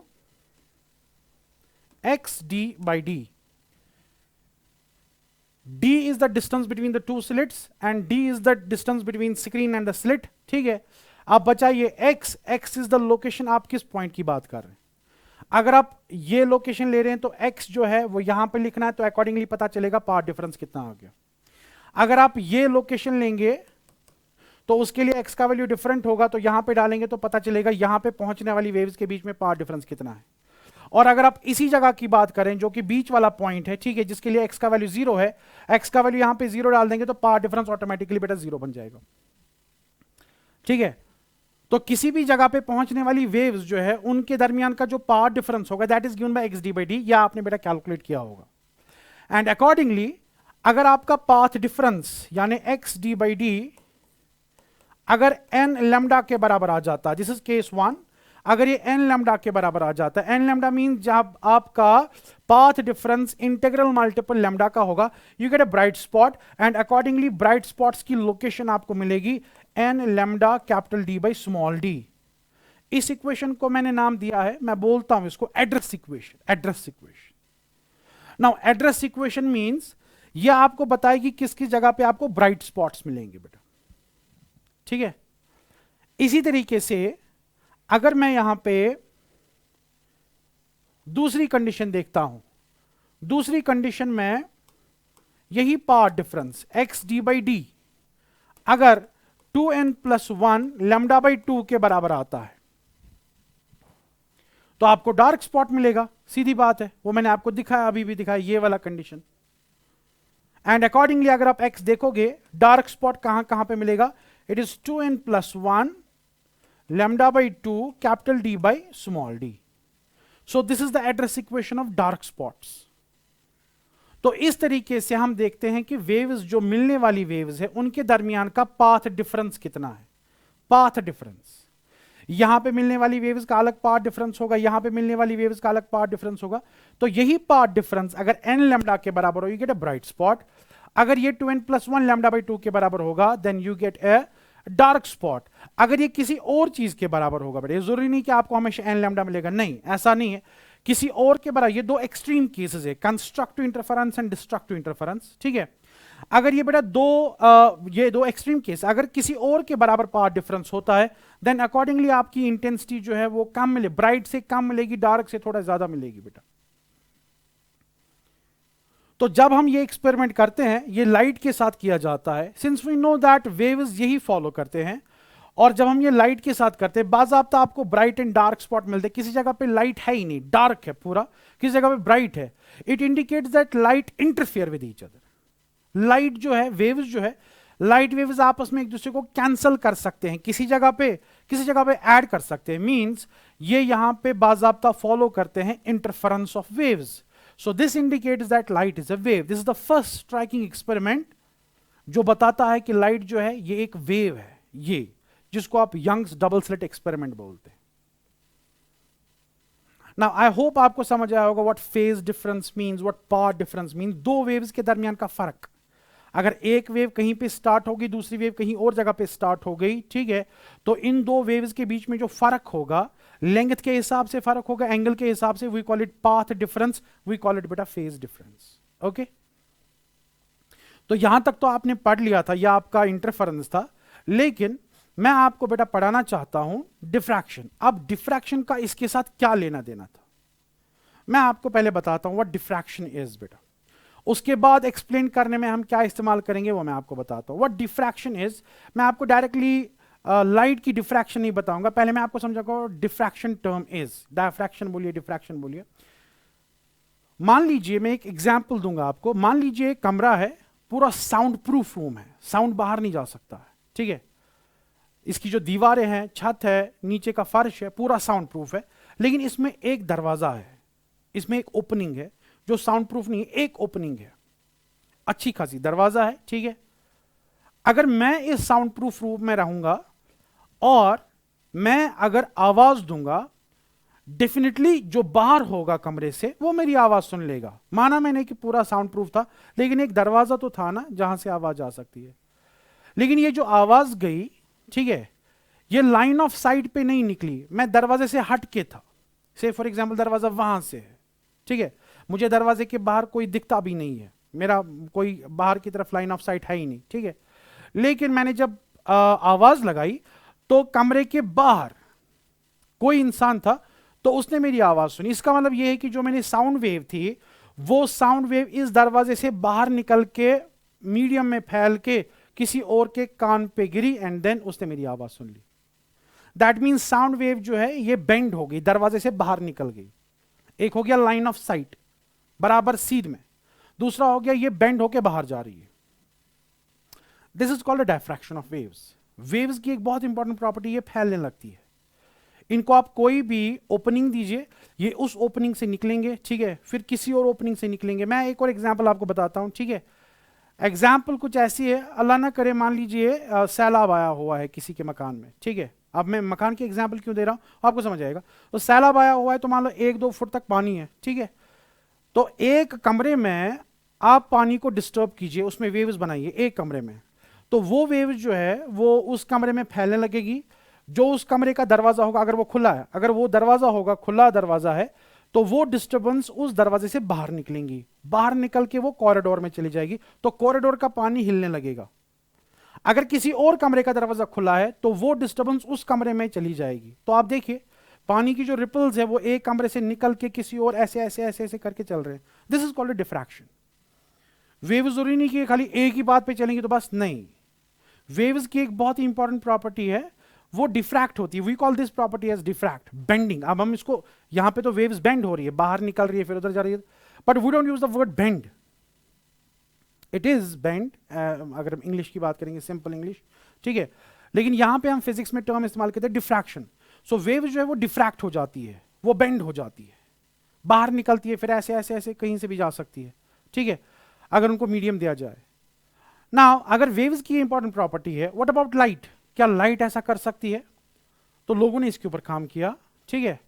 xd by d. d is the distance between the two slits and d is the distance between screen and the slit, ठीक है। आप बचाइए x, x is the location, आप किस point की बात कर रहे हैं। अगर आप ये लोकेशन ले रहे हैं तो x जो है वो यहां पे लिखना है, तो अकॉर्डिंगली पता चलेगा पाथ डिफरेंस कितना आ गया। अगर आप ये लोकेशन लेंगे तो उसके लिए x का वैल्यू डिफरेंट होगा, तो यहां पे डालेंगे तो पता चलेगा यहां पे पहुंचने वाली वेव्स के बीच में पाथ डिफरेंस कितना है। और अगर आप इसी जगह की बात करें जो कि बीच वाला पॉइंट है, ठीक है, जिसके लिए x का वैल्यू 0 है, x का वैल्यू यहां पे 0 डाल देंगे तो पाथ डिफरेंस ऑटोमेटिकली बेटा 0 बन जाएगा, ठीक है। तो किसी भी जगह पे पहुंचने वाली वेव्स जो है उनके दरमियान का जो पाथ डिफरेंस होगा, that is given by x D by D, या आपने बेटा कैलकुलेट किया होगा। एंड अकॉर्डिंगली अगर आपका पाथ डिफरेंस यानी एक्स डी बाई डी अगर n लैम्डा के बराबर आ जाता है, दिस इज केस 1, अगर ये n लैम्डा के बराबर आ जाता है, n लैम्डा मीन जब आपका path difference integral multiple lambda का होगा, you get a bright spot. And accordingly bright spots की लोकेशन आपको मिलेगी n lambda capital D by small d। इस इक्वेशन को मैंने नाम दिया है, मैं बोलता हूं इसको address equation. Address equation, now address equation means ये आपको बताएगी किसकी जगह पे आपको ब्राइट स्पॉट्स मिलेंगे बेटा, ठीक है। इसी तरीके से अगर मैं यहां पे दूसरी कंडीशन देखता हूं, दूसरी कंडीशन में यही path difference x D by D अगर 2n+1 लैम्डा बाई 2 के बराबर आता है तो आपको डार्क स्पॉट मिलेगा, सीधी बात है, वो मैंने आपको दिखाया, अभी भी दिखाया, ये वाला कंडीशन। एंड अकॉर्डिंगली अगर आप x देखोगे, डार्क स्पॉट कहां कहां पे मिलेगा, it is 2n+1 lambda by 2 capital D by small d. So this is the address equation of dark spots. तो इस तरीके से हम देखते हैं कि वेव्स जो मिलने वाली वेव्स है उनके दरमियान का पाथ डिफरेंस कितना है। पाथ डिफरेंस, यहां पे मिलने वाली वेव्स का अलग पाथ डिफरेंस होगा, यहां पे मिलने वाली वेव्स का अलग पाथ डिफरेंस होगा। तो यही पाथ डिफरेंस अगर n लैम्डा के बराबर हो, you get a bright spot. अगर ये 2n+1 लैम्डा बाई 2 के बराबर होगा, then you get a dark spot. अगर ये किसी और चीज के बराबर होगा बेटा, ये जरूरी नहीं कि आपको हमेशा n लैम्डा मिलेगा, नहीं, ऐसा नहीं है, किसी और के बराबर। ये दो एक्सट्रीम केसेस है, constructive interference and destructive interference, ठीक है। अगर ये बेटा ये दो एक्सट्रीम केस अगर किसी और के बराबर पाथ डिफरेंस होता है, देन अकॉर्डिंगली आपकी इंटेंसिटी जो है वो कम मिले, ब्राइट से कम मिलेगी, डार्क से थोड़ा ज्यादा मिलेगी बेटा। तो जब हम ये एक्सपेरिमेंट करते हैं, ये लाइट के साथ किया जाता है, since we know that waves यही फॉलो करते हैं। और जब हम ये लाइट के साथ करते हैं, बाज़ाब्ता आपको ब्राइट एंड डार्क स्पॉट मिलते हैं। किसी जगह पे लाइट है ही नहीं, डार्क है पूरा, किसी जगह पे ब्राइट है। It indicates that light interfere with each other. Light जो है, वेव्स जो है, लाइट वेव्स आपस में एक दूसरे को कैंसल कर सकते हैं, किसी जगह पे ऐड कर सकते हैं। मींस ये यहां पे बाज़ाब्ता फॉलो करते हैं interference of waves. So this indicates that light is a wave. This is the first striking experiment जो बताता है कि लाइट जो है ये एक वेव है, ये जिसको आप यंग्स डबल स्लिट एक्सपेरिमेंट बोलते हैं। Now I hope आपको समझ आया होगा what phase difference means, what path difference means। दो वेव्स के दरमियान का फर्क, अगर एक वेव कहीं पे स्टार्ट होगी, दूसरी वेव कहीं और जगह पे स्टार्ट हो गई, ठीक है, तो इन दो वेव्स के बीच में जो फर्क होगा, लेंथ के हिसाब से फर्क होगा, एंगल के हिसाब से, we call it path difference, we call it बेटा फेज डिफरेंस। ओके, तो यहां तक तो आपने पढ़ लिया था, यह आपका इंटरफेरेंस था। लेकिन मैं आपको बेटा पढ़ाना चाहता हूं डिफ्रैक्शन। अब डिफ्रैक्शन का इसके साथ क्या लेना देना था, मैं आपको पहले बताता हूं व्हाट डिफ्रैक्शन इज बेटा, उसके बाद एक्सप्लेन करने में हम क्या इस्तेमाल करेंगे वो मैं आपको बताता हूं। व्हाट डिफ्रैक्शन इज, मैं आपको डायरेक्टली लाइट की डिफ्रैक्शन नहीं बताऊंगा, पहले मैं आपको समझाऊंगा डिफ्रैक्शन टर्म इज। डायफ्रैक्शन बोलिए, डिफ्रैक्शन बोलिए। मान लीजिए मैं एक एग्जाम्पल दूंगा आपको, मान लीजिए एक कमरा है, पूरा साउंड प्रूफ रूम है, साउंड बाहर नहीं जा सकता है, ठीक है। इसकी जो दीवारें हैं, छत है, नीचे का फर्श है, पूरा साउंड प्रूफ है, लेकिन इसमें एक दरवाजा है, इसमें एक ओपनिंग है जो साउंड प्रूफ नहीं है, एक ओपनिंग है, अच्छी खासी दरवाजा है, ठीक है। अगर मैं इस साउंड प्रूफ रूम में रहूंगा और मैं अगर आवाज दूंगा, डेफिनेटली जो बाहर होगा कमरे से वो मेरी आवाज सुन लेगा। माना मैंने कि पूरा साउंड प्रूफ था, लेकिन एक दरवाजा तो था ना जहां से आवाज आ सकती है। लेकिन ये जो आवाज गई, ठीक है, ये लाइन ऑफ साइट पे नहीं निकली, मैं दरवाजे से हट के था। से फॉर एग्जाम्पल दरवाजा वहां से है, ठीक है, मुझे दरवाजे के बाहर कोई दिखता भी नहीं है, मेरा कोई बाहर की तरफ लाइन ऑफ साइट है ही नहीं, ठीक है। लेकिन मैंने जब आवाज लगाई तो कमरे के बाहर कोई इंसान था, तो उसने मेरी आवाज सुनी। इसका मतलब यह है कि जो मैंने साउंड वेव थी, वो साउंड वेव इस दरवाजे से बाहर निकल के मीडियम में फैल के किसी और के कान पे गिरी एंड देन उसने मेरी आवाज सुन ली। दैट मीन्स साउंड वेव जो है ये बेंड हो गई, दरवाजे से बाहर निकल गई। एक हो गया लाइन ऑफ साइट, बराबर सीध में, दूसरा हो गया ये बेंड होके बाहर जा रही है। This is called diffraction of waves. Waves की एक बहुत इंपॉर्टेंट प्रॉपर्टी, ये फैलने लगती है। इनको आप कोई भी ओपनिंग दीजिए, ये उस ओपनिंग से निकलेंगे, ठीक है, फिर किसी और ओपनिंग से निकलेंगे। मैं एक और एग्जांपल आपको बताता हूं, ठीक है। एग्जाम्पल कुछ ऐसी है, अल्लाह ना करे मान लीजिए सैलाब आया हुआ है किसी के मकान में, ठीक है। अब मैं मकान की एग्जाम्पल क्यों दे रहा हूं आपको समझ आएगा। तो सैलाब आया हुआ है तो मान लो 1-2 फुट तक पानी है, ठीक है। तो एक कमरे में आप पानी को डिस्टर्ब कीजिए, उसमें वेव्स बनाइए एक कमरे में, तो वो वेव्स जो है वो उस कमरे में फैलने लगेगी। जो उस कमरे का दरवाजा होगा, अगर वो खुला है, अगर वो दरवाजा होगा, खुला दरवाजा है, तो वो डिस्टर्बेंस उस दरवाजे से बाहर निकलेंगी, बाहर निकल के वो कॉरिडोर में चली जाएगी, तो कॉरिडोर का पानी हिलने लगेगा। अगर किसी और कमरे का दरवाजा खुला है तो वो डिस्टर्बेंस उस कमरे में चली जाएगी। तो आप देखिए पानी की जो रिपल्स है वो एक कमरे से निकल के किसी और ऐसे ऐसे ऐसे ऐसे करके चल रहे हैं। This is called diffraction. Wave जरूरी नहीं कि खाली एक ही बात पे चलेंगे तो बस, नहीं। वेव्स की एक बहुत ही इंपॉर्टेंट प्रॉपर्टी है, वो डिफ्रैक्ट होती है। We call this property as diffract, bending. अब हम इसको, यहां पे तो वेव्स बेंड हो रही है, बाहर निकल रही है फिर उधर जा रही है, but we don't use the word bend, it is bend. अगर हम इंग्लिश की बात करेंगे, सिंपल इंग्लिश, ठीक है। लेकिन यहां पे हम फिजिक्स में टर्म इस्तेमाल करते हैं डिफ्रैक्शन। सो वेव जो है वो डिफ्रैक्ट हो जाती है, वो बेंड हो जाती है, बाहर निकलती है, फिर ऐसे ऐसे ऐसे कहीं से भी जा सकती है, ठीक है, अगर उनको मीडियम दिया जाए। नाउ अगर वेव्स की इंपॉर्टेंट प्रॉपर्टी है, व्हाट अबाउट लाइट? क्या लाइट ऐसा कर सकती है? तो लोगों ने इसके ऊपर काम किया, ठीक है,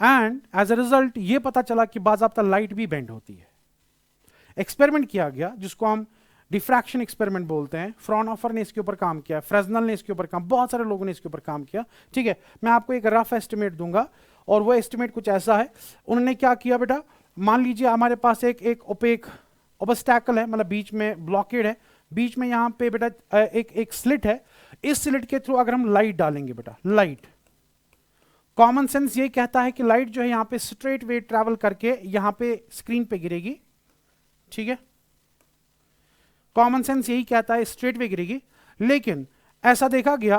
एंड एज अ रिजल्ट ये पता चला कि बाज़ाब्ता लाइट भी बेंड होती है। एक्सपेरिमेंट किया गया जिसको हम डिफ्रैक्शन एक्सपेरिमेंट बोलते हैं। फ्रॉनहोफर ने इसके ऊपर काम किया, फ्रेस्नेल ने इसके ऊपर काम, बहुत सारे लोगों ने इसके ऊपर काम किया, ठीक है। मैं आपको एक रफ एस्टिमेट दूंगा और वो एस्टिमेट कुछ ऐसा है। उन्होंने क्या किया बेटा, मान लीजिए हमारे पास एक ओपेक ऑब्स्टैकल है, मतलब बीच में ब्लॉकेड है, बीच में यहाँ पे बेटा एक स्लिट है। इस स्लिट के थ्रू अगर हम लाइट डालेंगे बेटा, लाइट, कॉमन सेंस ये कहता है कि लाइट जो है यहाँ पे स्ट्रेट वे ट्रैवल करके यहाँ पे स्क्रीन पे गिरेगी, ठीक है। कॉमन सेंस यही कहता है स्ट्रेट वे गिरेगी। लेकिन ऐसा देखा गया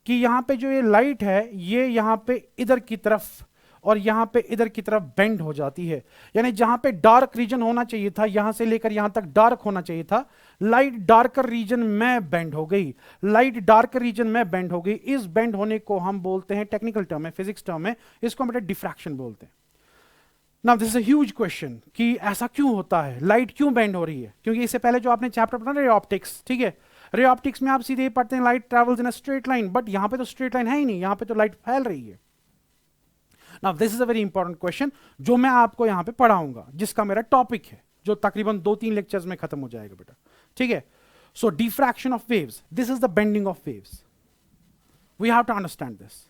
कि यहाँ पे जो ये लाइट है ये यहाँ पे इधर की तरफ और यहाँ पे इधर की तरफ बेंड हो जाती है। यानी जहाँ पे डार्क रीजन होना चाहिए था, यहाँ से लेकर यहाँ तक डार्क होना चाहिए था, लाइट डार्कर रीजन में बेंड हो गई, लाइट डार्कर रीजन में बेंड हो गई। इस बेंड होने को हम बोलते हैं, टेक्निकल टर्म है, फिजिक्स टर्म है, इसको हम डिफ्रैक्शन बोलते हैं। Now this is a huge question कि ऐसा क्यों होता है, लाइट क्यों बेंड हो रही है? क्योंकि इससे पहले जो आपने चैप्टर पढ़ा रे ऑप्टिक्स, ठीक है, रे ऑप्टिक्स में आप सीधे ही पढ़ते हैं light travels in a straight line, but यहां पे तो स्ट्रेट लाइन है ही नहीं, यहां पे तो लाइट फैल रही है। Now this is a very important question जो मैं आपको यहां पे पढ़ाऊंगा, जिसका मेरा टॉपिक है, जो तकरीबन 2-3 लेक्चर्स में खत्म हो जाएगा बेटा, ठीक है। So diffraction of waves, this is the bending of waves, we have to understand this.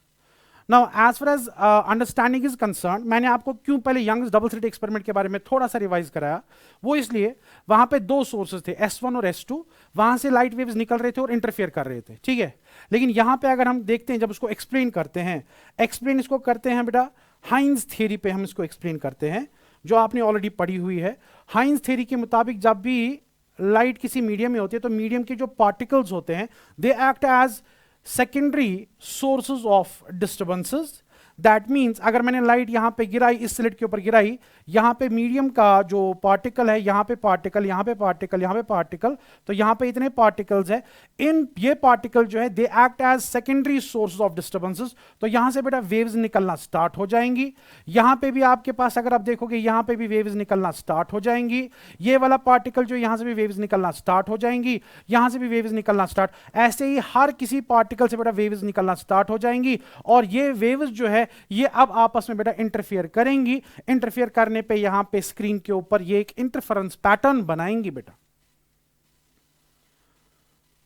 Now as far as understanding is concerned, मैंने आपको क्यों पहले यंग्स डबल स्लिट एक्सपेरिमेंट के बारे में थोड़ा सा रिवाइज कराया, वो इसलिए वहां पे दो सोर्सेज थे S1 और S2, वहां से लाइट वेव्स निकल रहे थे और इंटरफेयर कर रहे थे, ठीक है। लेकिन यहां पे अगर हम देखते हैं, जब उसको एक्सप्लेन करते हैं, एक्सप्लेन इसको करते हैं बेटा हाइंस थ्योरी पे हम इसको एक्सप्लेन करते हैं, जो आपने ऑलरेडी पढ़ी हुई है। हाइंस थ्योरी के मुताबिक जब भी लाइट किसी मीडियम में होती है तो मीडियम के जो पार्टिकल्स होते हैं they act as secondary sources of disturbances. That means अगर मैंने लाइट यहां पे गिराई, इस स्लिट के ऊपर गिराई, यहां पे मीडियम का जो पार्टिकल है, यहां पे पार्टिकल, यहां पे पार्टिकल, यहां पे पार्टिकल, तो यहां पे इतने पार्टिकल्स है, इन ये पार्टिकल जो है they act as secondary sources of disturbances. तो यहां से बेटा वेव्स निकलना स्टार्ट हो जाएंगी। यहां पे भी आपके पास अगर आप देखोगे यहां पे भी वेव्स निकलना स्टार्ट हो जाएंगी। ये वाला पार्टिकल जो यहां से भी वेव्स निकलना स्टार्ट हो जाएंगी, यहां से भी वेव्स निकलना स्टार्ट, ऐसे ही हर किसी पार्टिकल से बेटा वेव्स निकलना स्टार्ट हो जाएंगी। और ये वेव्स जो है ये अब आपस में बेटा इंटरफेयर करेंगी। इंटरफेयर करने पे यहां पे स्क्रीन के ऊपर ये एक इंटरफेरेंस पैटर्न बनाएंगी बेटा।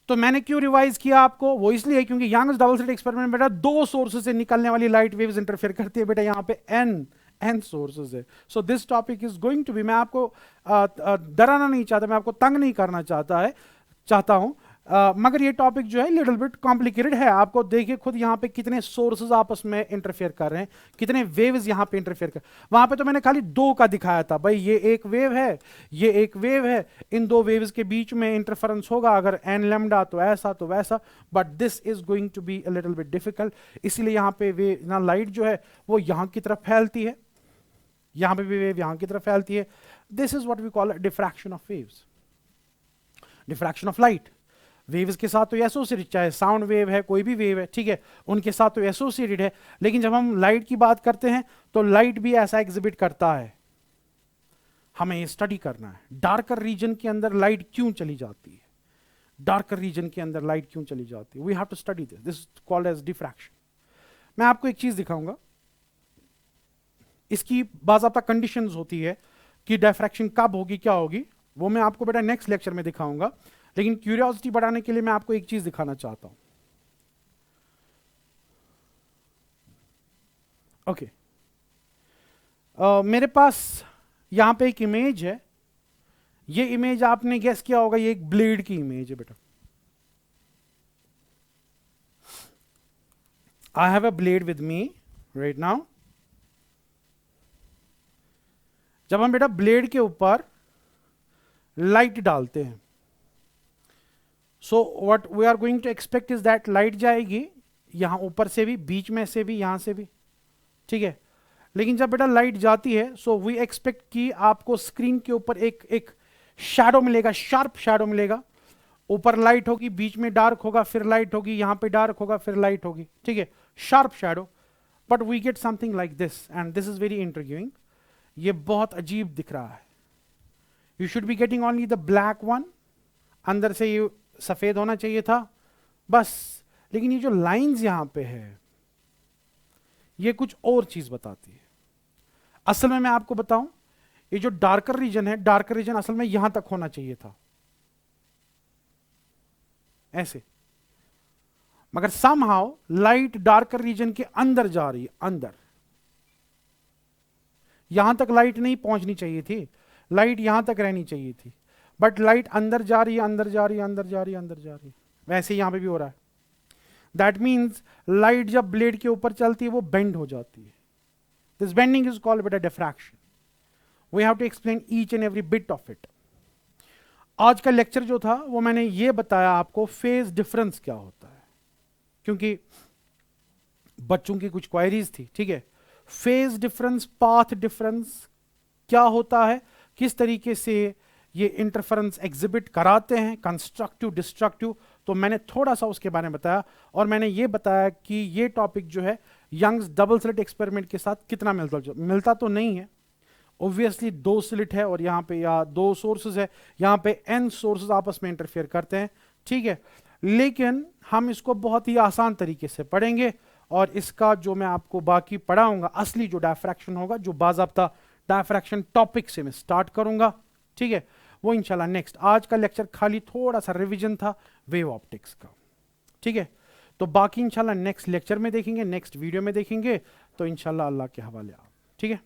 तो मैंने क्यों रिवाइज किया आपको, वो इसलिए क्योंकि यंग्स डबल स्लिट एक्सपेरिमेंट बेटा दो सोर्सेज से निकलने वाली लाइट वेव्स इंटरफेयर करती है बेटा, यहां पे एन सोर्सेज है। So this topic is going to be, मैं आपको डराना नहीं चाहता, मैं आपको तंग नहीं करना चाहता हूं, मगर ये टॉपिक जो है लिटिल बिट कॉम्प्लिकेटेड है। आपको देखिए खुद यहाँ पे कितने सोर्सेज आपस में इंटरफेयर कर रहे हैं, कितने वेव्स यहाँ पे इंटरफेयर कर, वहां पे तो मैंने खाली दो का दिखाया था, भाई ये एक वेव है, ये एक वेव है, इन दो वेव्स के बीच में इंटरफेरेंस होगा, अगर एन लैम्डा तो ऐसा तो वैसा, but this is going to be a little bit difficult. इसलिए यहाँ पे वे ना लाइट जो है वो यहाँ की तरफ फैलती है, यहाँ पे भी वेव यहाँ की तरफ फैलती है। This is what we call diffraction of waves, diffraction of light. Waves के साथ तो एसोसिएटेड, चाहे साउंड वेव है, कोई भी वेव है, ठीक है, उनके साथ तो एसोसिएटेड है। लेकिन जब हम लाइट की बात करते हैं तो लाइट भी ऐसा एग्जिबिट करता है, हमें ये स्टडी करना है। डार्कर रीजन के अंदर लाइट क्यों चली जाती है, डार्कर रीजन के अंदर लाइट क्यों चली जाती है, we have to study this, this is called as diffraction. मैं आपको एक चीज दिखाऊंगा, इसकी बाज़ाब्ता कंडीशंस होती है कि डिफ्रैक्शन कब होगी, क्या होगी, वो मैं आपको बेटा नेक्स्ट लेक्चर में दिखाऊंगा। लेकिन क्यूरियोसिटी बढ़ाने के लिए मैं आपको एक चीज दिखाना चाहता हूं। ओके, मेरे पास यहां पे एक इमेज है, ये इमेज आपने गेस किया होगा ये एक ब्लेड की इमेज है बेटा। I have a blade with me right now. जब हम बेटा ब्लेड के ऊपर लाइट डालते हैं, so what we are going to expect is that light जाएगी यहां ऊपर से भी, बीच में से भी, यहां से भी, ठीक है। लेकिन जब बेटा लाइट जाती है सो वी एक्सपेक्ट कि आपको स्क्रीन के ऊपर एक शैडो मिलेगा, शार्प शैडो मिलेगा। ऊपर लाइट होगी, बीच में डार्क होगा, फिर लाइट होगी, यहां पे डार्क होगा, फिर लाइट होगी, ठीक है, sharp shadow. But we get something like this and this is very intriguing. ये बहुत अजीब दिख रहा है। You should be getting only the black one, अंदर से ये सफेद होना चाहिए था बस। लेकिन ये जो लाइंस यहां पे है ये कुछ और चीज बताती है। असल में मैं आपको बताऊं, ये जो डार्कर रीजन है, डार्कर रीजन असल में यहां तक होना चाहिए था ऐसे, मगर समहाउ लाइट डार्कर रीजन के अंदर जा रही है, अंदर। यहां तक लाइट नहीं पहुंचनी चाहिए थी, लाइट यहां तक रहनी चाहिए थी, बट लाइट अंदर जा रही है, अंदर जा रही है, अंदर जा रही है, अंदर जा रही है। वैसे यहां पे भी हो रहा है। दैट मीन्स लाइट जब ब्लेड के ऊपर चलती है वो बेंड हो जाती है। दिस बेंडिंग इज कॉल्ड बेटा diffraction. We have to explain each and every bit of it. आज का लेक्चर जो था वो मैंने ये बताया आपको फेज डिफरेंस क्या होता है, क्योंकि बच्चों की कुछ क्वेरीज थी, ठीक है। फेज डिफरेंस, पाथ डिफरेंस क्या होता है, किस तरीके से ये इंटरफेरेंस एग्जिबिट कराते हैं, कंस्ट्रक्टिव डिस्ट्रक्टिव, तो मैंने थोड़ा सा उसके बारे में बताया। और मैंने ये बताया कि ये टॉपिक जो है यंग्स डबल स्लिट एक्सपेरिमेंट के साथ कितना मिलता तो नहीं है। ऑब्वियसली दो स्लिट है और यहाँ पे या दो सोर्सेज है, यहाँ पे एन सोर्सेज आपस में इंटरफेयर करते हैं, ठीक है। लेकिन हम इसको बहुत ही आसान तरीके से पढ़ेंगे और इसका जो मैं आपको बाकी पढ़ाऊंगा, असली जो डायफ्रैक्शन होगा, जो बाज़ाब्ता डायफ्रैक्शन टॉपिक से मैं स्टार्ट करूंगा, ठीक है, वो इंशाल्लाह नेक्स्ट। आज का लेक्चर खाली थोड़ा सा रिवीजन था वेव ऑप्टिक्स का, ठीक है। तो बाकी इंशाल्लाह नेक्स्ट लेक्चर में देखेंगे, नेक्स्ट वीडियो में देखेंगे। तो इंशाल्लाह अल्लाह के हवाले आप, ठीक है।